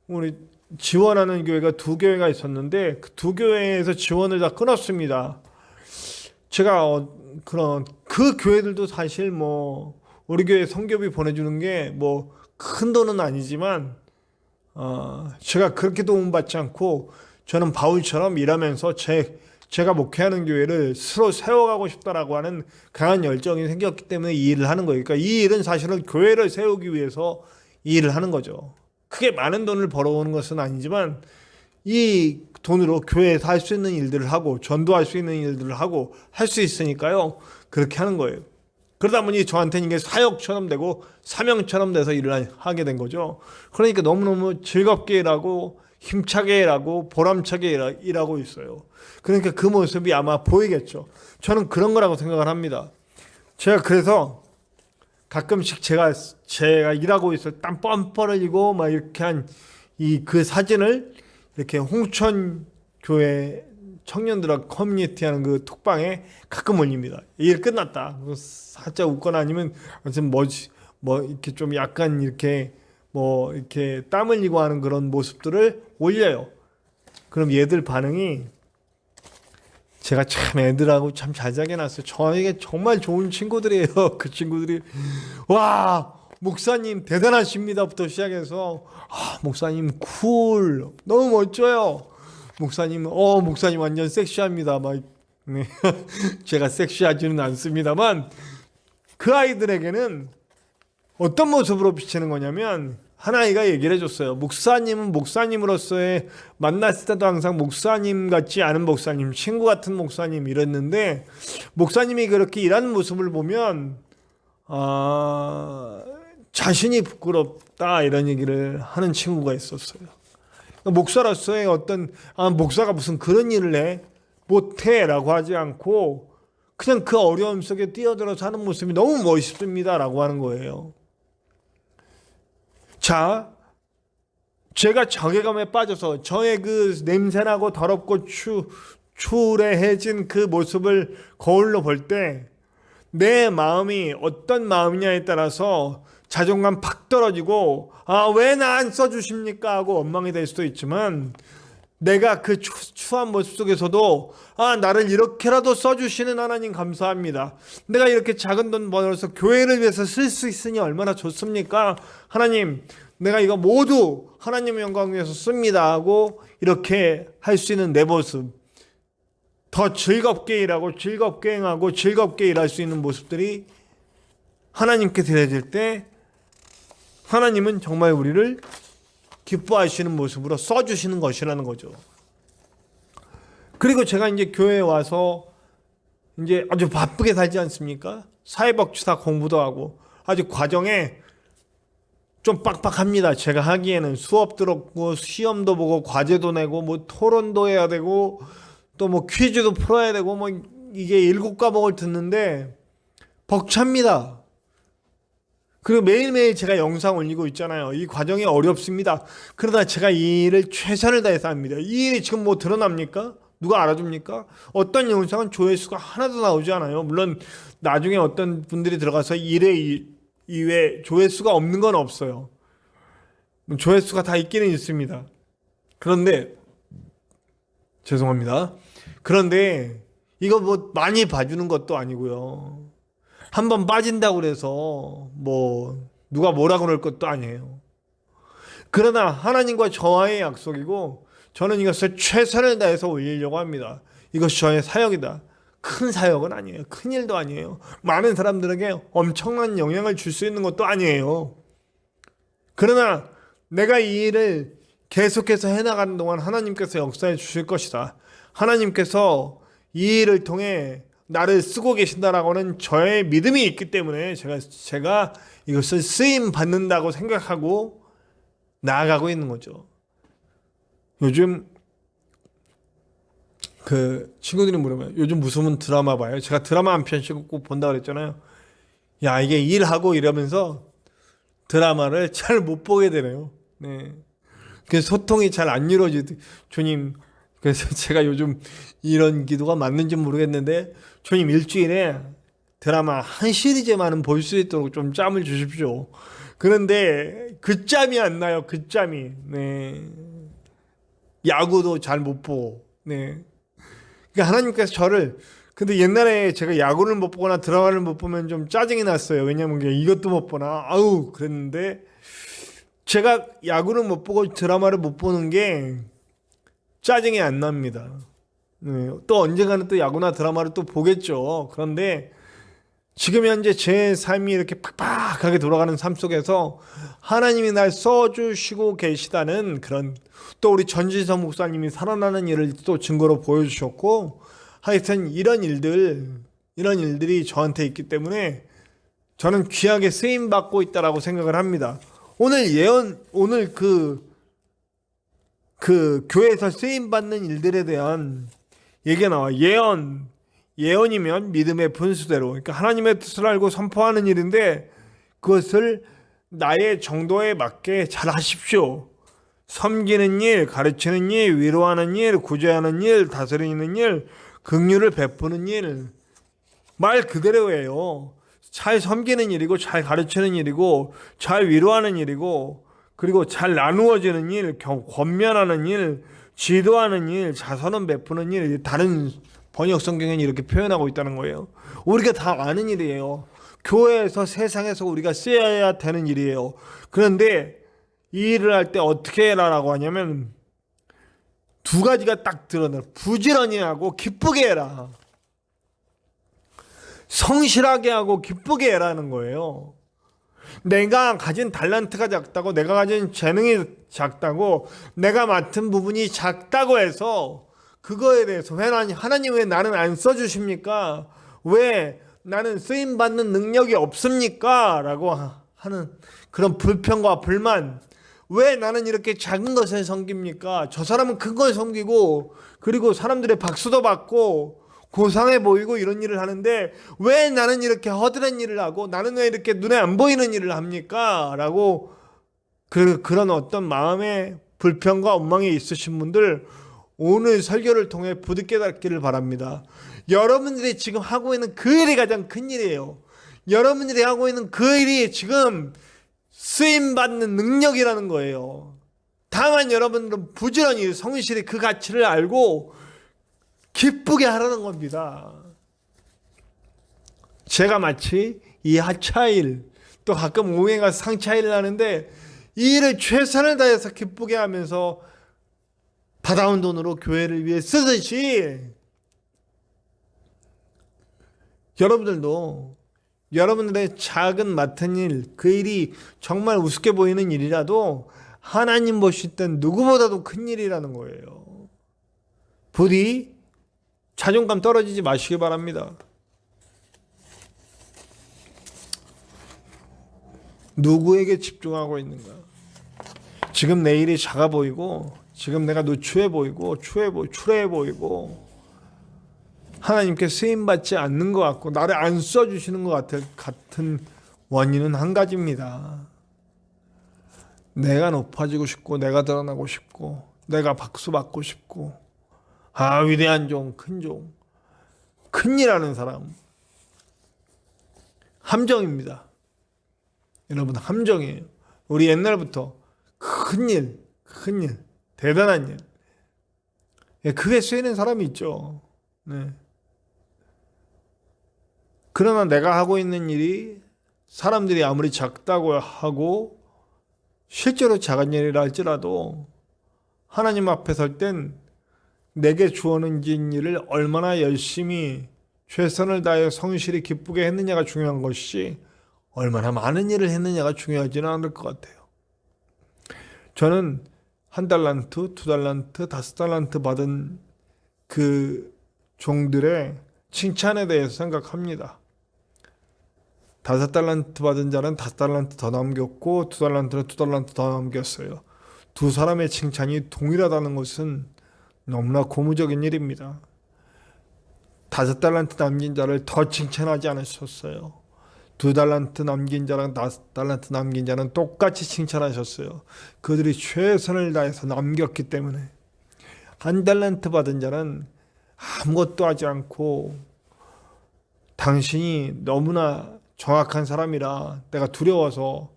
우리 지원하는 교회가 2교회가 있었는데 그 2교회에서 지원을 다 끊었습니다. 제가 그런 그 교회들도 사실 뭐 우리 교회 성교비 보내주는 게 뭐 큰 돈은 아니지만 제가 그렇게 도움받지 않고 저는 바울처럼 일하면서 제가 목회하는 교회를 스스로 세워가고 싶다라고 하는 강한 열정이 생겼기 때문에 이 일을 하는 거예요. 그러니까 이 일은 사실은 교회를 세우기 위해서 이 일을 하는 거죠. 크게 많은 돈을 벌어오는 것은 아니지만 이 돈으로 교회에서 할 수 있는 일들을 하고 전도할 수 있는 일들을 하고 할 수 있으니까요. 그렇게 하는 거예요. 그러다 보니 저한테는 이게 사역처럼 되고 사명처럼 돼서 일을 하게 된 거죠. 그러니까 너무너무 즐겁게 일하고 힘차게 일하고 보람차게 일하고 있어요. 그러니까 그 모습이 아마 보이겠죠. 저는 그런 거라고 생각을 합니다. 제가 그래서 가끔씩 제가 일하고 있을 때 땀 뻔뻔 흘리고 막 이렇게 한 그 사진을 이렇게 홍천 교회 청년들하고 커뮤니티 하는 그 톡방에 가끔 올립니다. 일 끝났다. 살짝 웃거나 아니면 뭐 이렇게 좀 약간 이렇게 뭐 이렇게 땀 흘리고 하는 그런 모습들을 올려요. 그럼 얘들 반응이 제가 참 애들하고 참 잘 자게 놨어요. 저에게 정말 좋은 친구들이에요. 그 친구들이 와 목사님 대단하십니다부터 시작해서 목사님 쿨 너무 멋져요. 목사님 완전 섹시합니다. 막 네. 제가 섹시하지는 않습니다만 그 아이들에게는 어떤 모습으로 비치는 거냐면 한 아이가 얘기를 해줬어요. 목사님은 목사님으로서의 만났을 때도 항상 목사님 같지 않은 목사님, 친구 같은 목사님 이랬는데 목사님이 그렇게 일하는 모습을 보면 자신이 부끄럽다 이런 얘기를 하는 친구가 있었어요. 목사로서의 어떤 목사가 무슨 그런 일을 해 못해라고 하지 않고 그냥 그 어려움 속에 뛰어들어서 하는 모습이 너무 멋있습니다라고 하는 거예요. 자, 제가 자괴감에 빠져서 저의 그 냄새나고 더럽고 추레해진 그 모습을 거울로 볼 때 내 마음이 어떤 마음이냐에 따라서 자존감 팍 떨어지고 왜 나 안 써주십니까 하고 원망이 될 수도 있지만 내가 그 추한 모습 속에서도 나를 이렇게라도 써주시는 하나님 감사합니다. 내가 이렇게 작은 돈 벌어서 교회를 위해서 쓸 수 있으니 얼마나 좋습니까? 하나님 내가 이거 모두 하나님의 영광 위해서 씁니다 하고 이렇게 할 수 있는 내 모습 더 즐겁게 일하고 즐겁게 행하고 즐겁게 일할 수 있는 모습들이 하나님께 드려질 때 하나님은 정말 우리를 기뻐하시는 모습으로 써주시는 것이라는 거죠. 그리고 제가 이제 교회에 와서 이제 아주 바쁘게 살지 않습니까? 사회복지사 공부도 하고 아주 과정에 좀 빡빡합니다. 제가 하기에는 수업 들었고 시험도 보고 과제도 내고 뭐 토론도 해야 되고 또 뭐 퀴즈도 풀어야 되고 뭐 이게 7과목을 듣는데 벅찹니다. 그리고 매일매일 제가 영상 올리고 있잖아요. 이 과정이 어렵습니다. 그러다 제가 이 일을 최선을 다해서 합니다. 이 일이 지금 뭐 드러납니까? 누가 알아줍니까? 어떤 영상은 조회수가 하나도 나오지 않아요. 물론 나중에 어떤 분들이 들어가서 1회 2회 조회수가 없는 건 없어요. 조회수가 다 있기는 있습니다. 그런데 죄송합니다. 그런데 이거 뭐 많이 봐주는 것도 아니고요. 한번 빠진다고 그래서 뭐 누가 뭐라 그럴 것도 아니에요. 그러나 하나님과 저와의 약속이고 저는 이것을 최선을 다해서 올리려고 합니다. 이것이 저의 사역이다. 큰 사역은 아니에요. 큰 일도 아니에요. 많은 사람들에게 엄청난 영향을 줄 수 있는 것도 아니에요. 그러나 내가 이 일을 계속해서 해나가는 동안 하나님께서 역사해 주실 것이다. 하나님께서 이 일을 통해 나를 쓰고 계신다라고는 저의 믿음이 있기 때문에 제가 이것을 쓰임 받는다고 생각하고 나아가고 있는 거죠. 요즘 그 친구들이 물어봐요. 요즘 무슨 드라마 봐요? 제가 드라마 한 편씩 꼭 본다 그랬잖아요. 야, 이게 일하고 이러면서 드라마를 잘 못 보게 되네요. 네. 그 소통이 잘 안 이루어지듯 주님 그래서 제가 요즘 이런 기도가 맞는지 모르겠는데 주님 일주일에 드라마 한 시리즈만은 볼 수 있도록 좀 짬을 주십시오. 그런데 그 짬이 안 나요. 그 짬이. 네. 야구도 잘 못 보고. 네. 그러니까 하나님께서 저를 근데 옛날에 제가 야구를 못 보거나 드라마를 못 보면 좀 짜증이 났어요. 왜냐면 이것도 못 보나. 아우 그랬는데 제가 야구를 못 보고 드라마를 못 보는 게 짜증이 안 납니다. 네. 또 언젠가는 또 야구나 드라마를 또 보겠죠. 그런데 지금 현재 제 삶이 이렇게 팍팍하게 돌아가는 삶 속에서 하나님이 날 써주시고 계시다는 그런 또 우리 전진성 목사님이 살아나는 일을 또 증거로 보여주셨고 하여튼 이런 일들이 저한테 있기 때문에 저는 귀하게 쓰임 받고 있다라고 생각을 합니다. 오늘 그 교회에서 쓰임 받는 일들에 대한 얘기가 나와. 예언이면 믿음의 분수대로, 그러니까 하나님의 뜻을 알고 선포하는 일인데 그것을 나의 정도에 맞게 잘 하십시오. 섬기는 일, 가르치는 일, 위로하는 일, 구제하는 일, 다스리는 일, 긍휼을 베푸는 일, 말 그대로예요. 잘 섬기는 일이고 잘 가르치는 일이고 잘 위로하는 일이고 그리고 잘 나누어지는 일, 권면하는 일, 지도하는 일, 자선은 베푸는 일, 다른 번역 성경에는 이렇게 표현하고 있다는 거예요. 우리가 다 아는 일이에요. 교회에서 세상에서 우리가 쓰여야 되는 일이에요. 그런데 이 일을 할 때 어떻게 해라라고 하냐면 두 가지가 딱 드러나요. 부지런히 하고 기쁘게 해라. 성실하게 하고 기쁘게 해라는 거예요. 내가 가진 달란트가 작다고, 내가 가진 재능이 작다고, 내가 맡은 부분이 작다고 해서 그거에 대해서 하나님 왜 나는 안 써주십니까? 왜 나는 쓰임받는 능력이 없습니까? 라고 하는 그런 불평과 불만. 왜 나는 이렇게 작은 것을 섬깁니까? 저 사람은 큰 걸 섬기고 그리고 사람들의 박수도 받고 고상해 보이고 이런 일을 하는데 왜 나는 이렇게 허드렛 일을 하고 나는 왜 이렇게 눈에 안 보이는 일을 합니까? 라고 그런 어떤 마음의 불평과 원망이 있으신 분들 오늘 설교를 통해 부디 깨닫기를 바랍니다. 여러분들이 지금 하고 있는 그 일이 가장 큰 일이에요. 여러분들이 하고 있는 그 일이 지금 쓰임받는 능력이라는 거예요. 다만 여러분들은 부지런히 성실히 그 가치를 알고 기쁘게 하라는 겁니다. 제가 마치 이 하차일 또 가끔 오후에 가서 상차일을 하는데 이 일을 최선을 다해서 기쁘게 하면서 받아온 돈으로 교회를 위해 쓰듯이 여러분들도 여러분들의 작은 맡은 일, 그 일이 정말 우습게 보이는 일이라도 하나님 보실 땐 누구보다도 큰 일이라는 거예요. 부디 자존감 떨어지지 마시기 바랍니다. 누구에게 집중하고 있는가? 지금 내 일이 작아 보이고 지금 내가 누추해 보이고 추레해 보이고 하나님께 쓰임받지 않는 것 같고 나를 안 써주시는 것 같은 원인은 한 가지입니다. 내가 높아지고 싶고 내가 드러나고 싶고 내가 박수 받고 싶고 위대한 종, 큰 일 하는 사람 함정입니다. 여러분 함정이에요. 우리 옛날부터 큰 일, 대단한 일 그게 쓰이는 사람이 있죠. 네. 그러나 내가 하고 있는 일이 사람들이 아무리 작다고 하고 실제로 작은 일이라 할지라도 하나님 앞에 설 땐 내게 주어진 일을 얼마나 열심히 최선을 다해 성실히 기쁘게 했느냐가 중요한 것이 얼마나 많은 일을 했느냐가 중요하지는 않을 것 같아요. 저는 1달란트, 2달란트, 5달란트 받은 그 종들의 칭찬에 대해서 생각합니다. 5달란트 받은 자는 5달란트 더 남겼고 2달란트는 2달란트 더 남겼어요. 두 사람의 칭찬이 동일하다는 것은 너무나 고무적인 일입니다. 5달란트 남긴 자를 더 칭찬하지 않으셨어요. 2달란트 남긴 자랑 5달란트 남긴 자는 똑같이 칭찬하셨어요. 그들이 최선을 다해서 남겼기 때문에. 한 달란트 받은 자는 아무것도 하지 않고 당신이 너무나 정확한 사람이라 내가 두려워서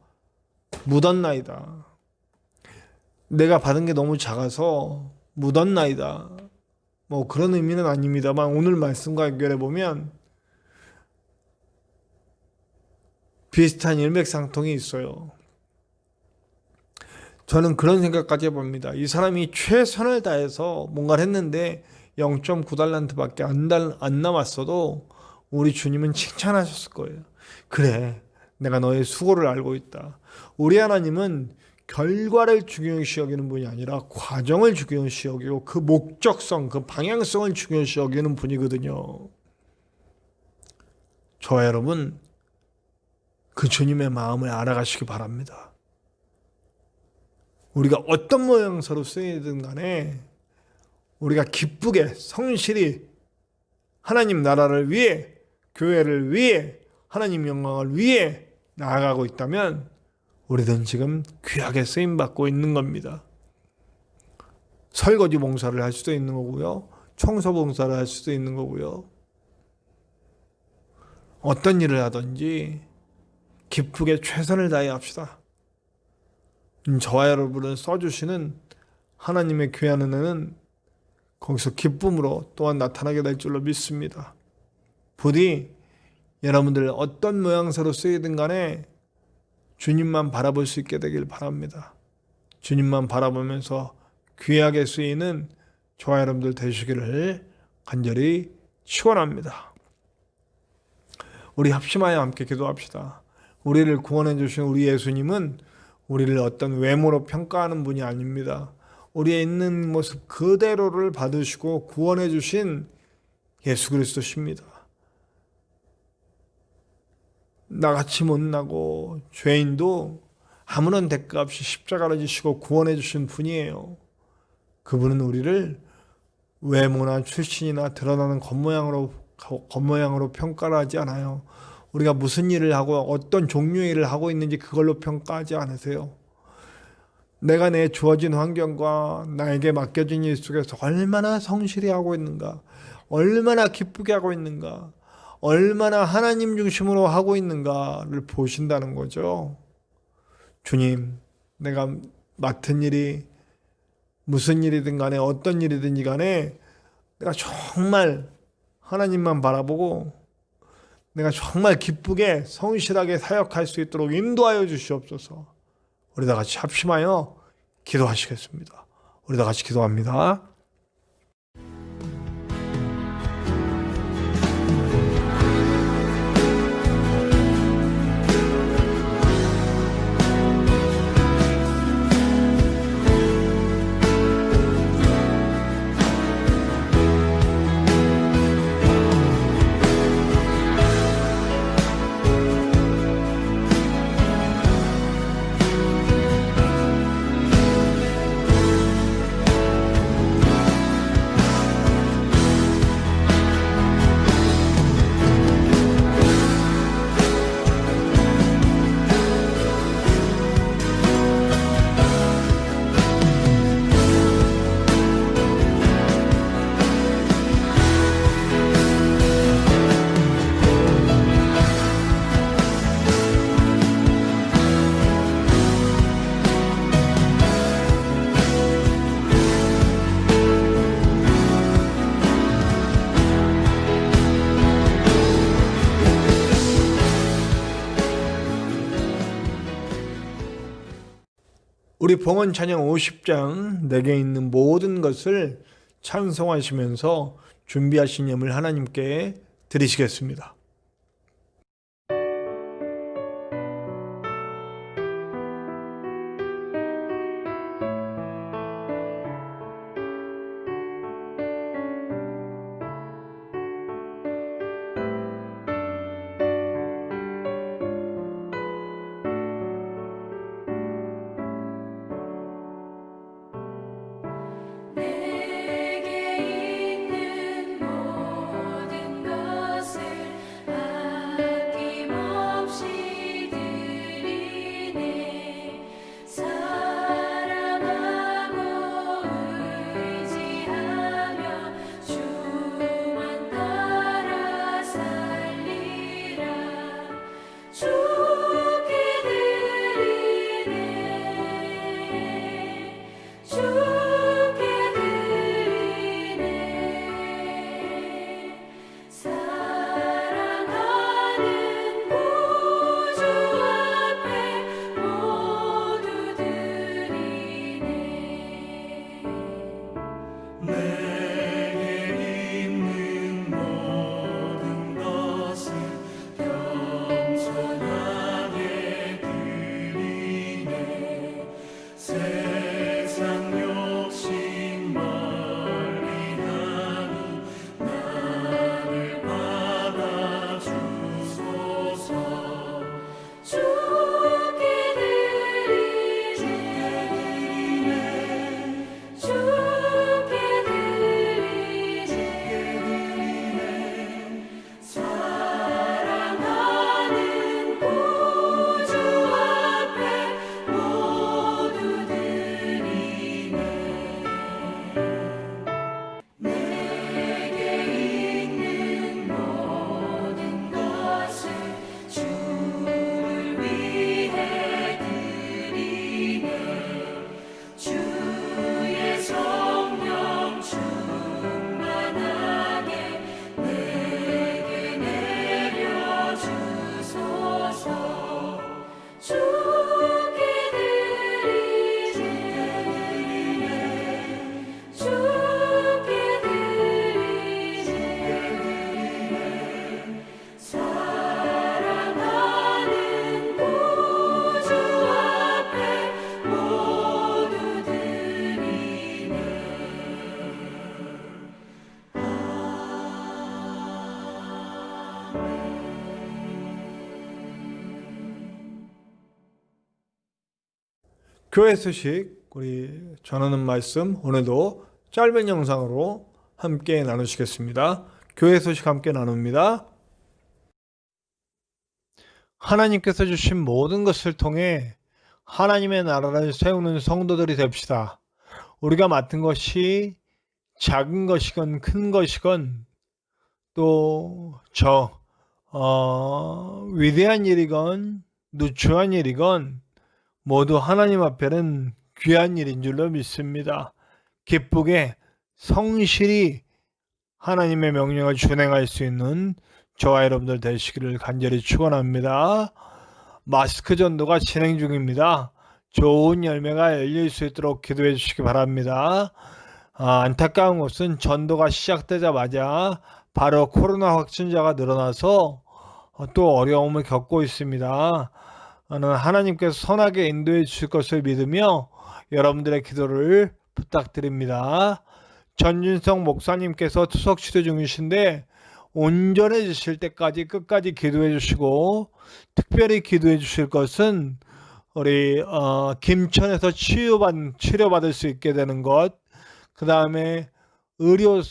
묻었나이다. 내가 받은 게 너무 작아서 묻었나이다. 뭐 그런 의미는 아닙니다만 오늘 말씀과 연결해 보면 비슷한 일맥상통이 있어요. 저는 그런 생각까지 해봅니다. 이 사람이 최선을 다해서 뭔가를 했는데 0.9달란트밖에 안 남았어도 우리 주님은 칭찬하셨을 거예요. 그래, 내가 너의 수고를 알고 있다. 우리 하나님은 결과를 중요시 여기는 분이 아니라 과정을 중요시 여기고 그 목적성, 그 방향성을 중요시 여기는 분이거든요. 저와 여러분, 그 주님의 마음을 알아가시기 바랍니다. 우리가 어떤 모양새로 쓰이든 간에 우리가 기쁘게 성실히 하나님 나라를 위해, 교회를 위해, 하나님 영광을 위해 나아가고 있다면 우리는 지금 귀하게 쓰임받고 있는 겁니다. 설거지 봉사를 할 수도 있는 거고요. 청소 봉사를 할 수도 있는 거고요. 어떤 일을 하든지 기쁘게 최선을 다해 합시다. 저와 여러분을 써주시는 하나님의 귀한 은혜는 거기서 기쁨으로 또한 나타나게 될 줄로 믿습니다. 부디 여러분들 어떤 모양새로 쓰이든 간에 주님만 바라볼 수 있게 되길 바랍니다. 주님만 바라보면서 귀하게 쓰이는 저와 여러분들 되시기를 간절히 축원합니다. 우리 합심하여 함께 기도합시다. 우리를 구원해 주신 우리 예수님은 우리를 어떤 외모로 평가하는 분이 아닙니다. 우리의 있는 모습 그대로를 받으시고 구원해 주신 예수 그리스도십니다. 나같이 못나고 죄인도 아무런 대가 없이 십자가를 지시고 구원해 주신 분이에요. 그분은 우리를 외모나 출신이나 드러나는 겉모양으로 평가를 하지 않아요. 우리가 무슨 일을 하고 어떤 종류의 일을 하고 있는지 그걸로 평가하지 않으세요. 내가 내 주어진 환경과 나에게 맡겨진 일 속에서 얼마나 성실히 하고 있는가, 얼마나 기쁘게 하고 있는가, 얼마나 하나님 중심으로 하고 있는가를 보신다는 거죠. 주님, 내가 맡은 일이 무슨 일이든 간에 어떤 일이든지 간에 내가 정말 하나님만 바라보고 내가 정말 기쁘게 성실하게 사역할 수 있도록 인도하여 주시옵소서. 우리 다 같이 합심하여 기도하시겠습니다. 우리 다 같이 기도합니다. 우리 봉헌 찬양 50장 내게 있는 모든 것을 찬송하시면서 준비하신 예물 하나님께 드리시겠습니다. 내게 있는 모든 것을 교회 소식 우리 전하는 말씀 오늘도 짧은 영상으로 함께 나누시겠습니다. 교회 소식 함께 나눕니다. 하나님께서 주신 모든 것을 통해 하나님의 나라를 세우는 성도들이 됩시다. 우리가 맡은 것이 작은 것이건 큰 것이건 또 위대한 일이건 누추한 일이건 모두 하나님 앞에는 귀한 일인 줄로 믿습니다. 기쁘게 성실히 하나님의 명령을 준행할 수 있는 저와 여러분들 되시기를 간절히 축원합니다. 마스크 전도가 진행 중입니다. 좋은 열매가 열릴 수 있도록 기도해 주시기 바랍니다. 안타까운 것은 전도가 시작되자마자 바로 코로나 확진자가 늘어나서 또 어려움을 겪고 있습니다. 하나님께서 선하게 인도해 주실 것을 믿으며 여러분들의 기도를 부탁드립니다. 전준성 목사님께서 투석 치료 중이신데 온전해지실 때까지 끝까지 기도해 주시고, 특별히 기도해 주실 것은 우리 김천에서 치료받을 수 있게 되는 것, 그 다음에 의료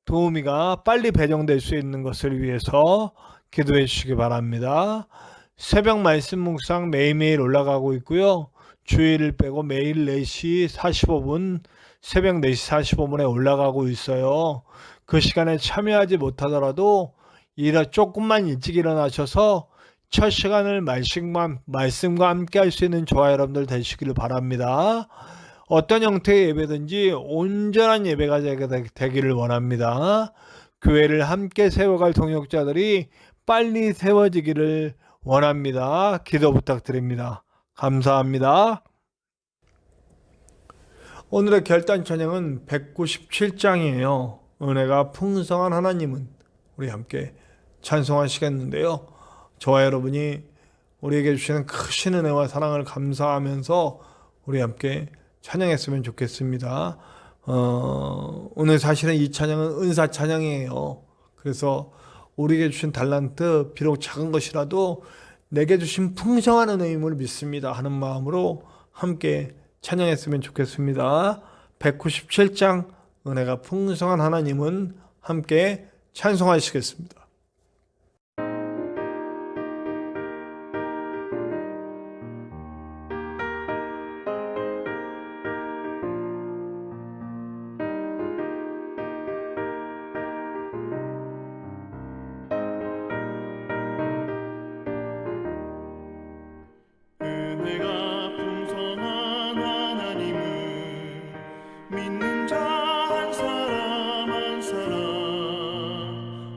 도우미가 빨리 배정될 수 있는 것을 위해서 기도해 주시기 바랍니다. 새벽 말씀 묵상 매일매일 올라가고 있고요. 주일을 빼고 매일 4시 45분, 새벽 4시 45분에 올라가고 있어요. 그 시간에 참여하지 못하더라도 조금만 일찍 일어나셔서 첫 시간을 말씀과 함께 할 수 있는 저와 여러분들 되시기를 바랍니다. 어떤 형태의 예배든지 온전한 예배가 되기를 원합니다. 교회를 함께 세워갈 동역자들이 빨리 세워지기를 원합니다. 기도 부탁드립니다. 감사합니다. 오늘의 결단 찬양은 197장이에요. 은혜가 풍성한 하나님은, 우리 함께 찬송하시겠는데요. 저와 여러분이 우리에게 주시는 크신 은혜와 사랑을 감사하면서 우리 함께 찬양했으면 좋겠습니다. 오늘 사실은 이 찬양은 은사 찬양이에요. 그래서 우리에게 주신 달란트, 비록 작은 것이라도 내게 주신 풍성한 은혜임을 믿습니다 하는 마음으로 함께 찬양했으면 좋겠습니다. 197장 은혜가 풍성한 하나님은 함께 찬송하시겠습니다. 은혜가 풍성한 하나님은 믿는 자 한 사람 한 사람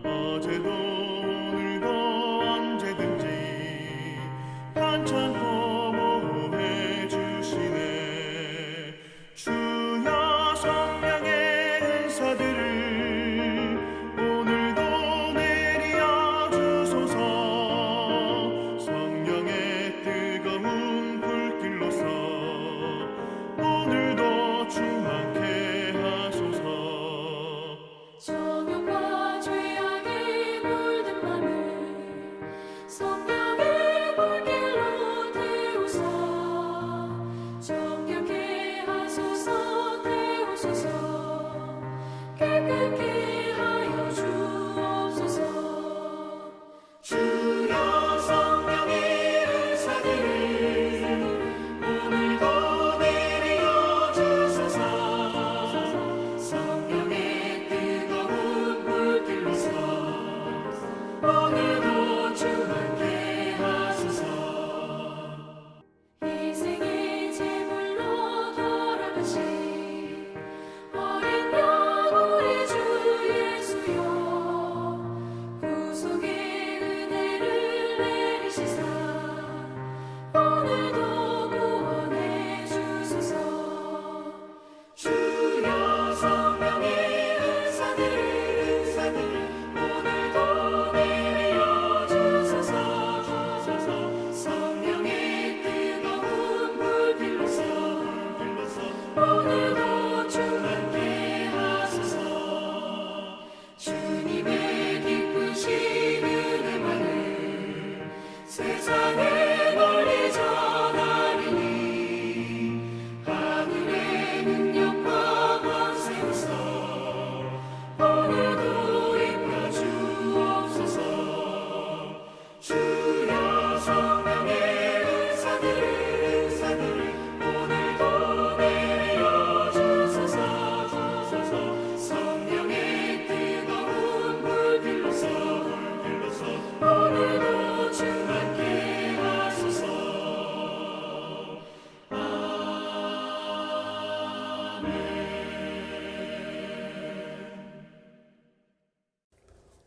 어제도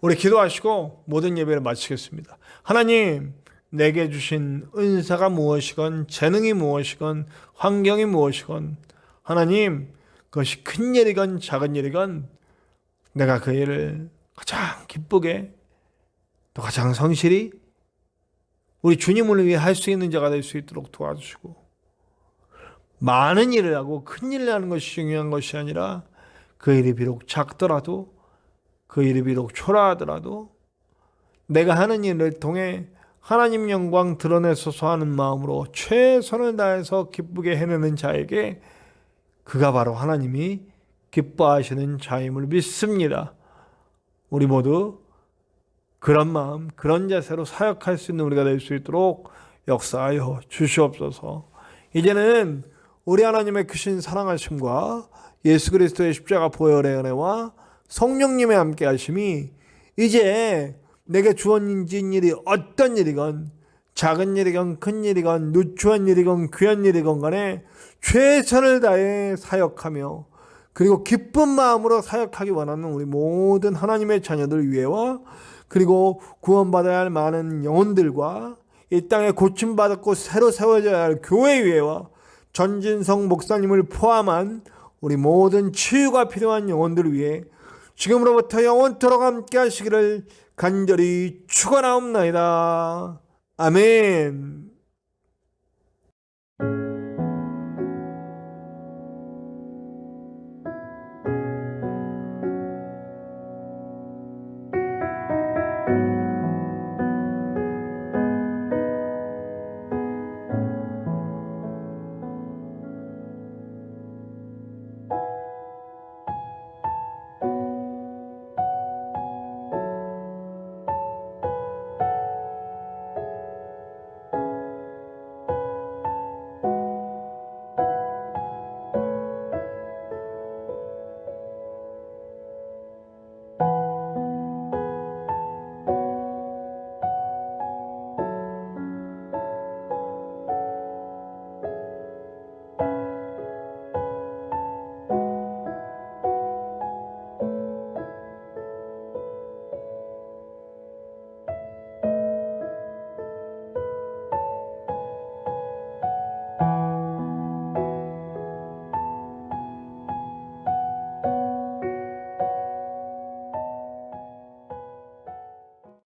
우리 기도하시고 모든 예배를 마치겠습니다. 하나님, 내게 주신 은사가 무엇이건 재능이 무엇이건 환경이 무엇이건 하나님, 그것이 큰 일이건 작은 일이건 내가 그 일을 가장 기쁘게 또 가장 성실히 우리 주님을 위해 할 수 있는 자가 될 수 있도록 도와주시고, 많은 일을 하고 큰 일을 하는 것이 중요한 것이 아니라 그 일이 비록 작더라도, 그 일이 비록 초라하더라도 내가 하는 일을 통해 하나님 영광 드러내소서 하는 마음으로 최선을 다해서 기쁘게 해내는 자에게 그가 바로 하나님이 기뻐하시는 자임을 믿습니다. 우리 모두 그런 마음, 그런 자세로 사역할 수 있는 우리가 될 수 있도록 역사하여 주시옵소서. 이제는 우리 하나님의 크신 사랑하심과 예수 그리스도의 십자가 보혈의 은혜와 성령님의 함께 하심이 이제 내게 주어진 일이 어떤 일이건 작은 일이건 큰 일이건 누추한 일이건 귀한 일이건 간에 최선을 다해 사역하며 그리고 기쁜 마음으로 사역하기 원하는 우리 모든 하나님의 자녀들 위해와 그리고 구원받아야 할 많은 영혼들과 이 땅에 고침받았고 새로 세워져야 할 교회 위에와 전진성 목사님을 포함한 우리 모든 치유가 필요한 영혼들을 위해 지금으로부터 영원토록 함께 하시기를 간절히 축원하옵나이다. 아멘.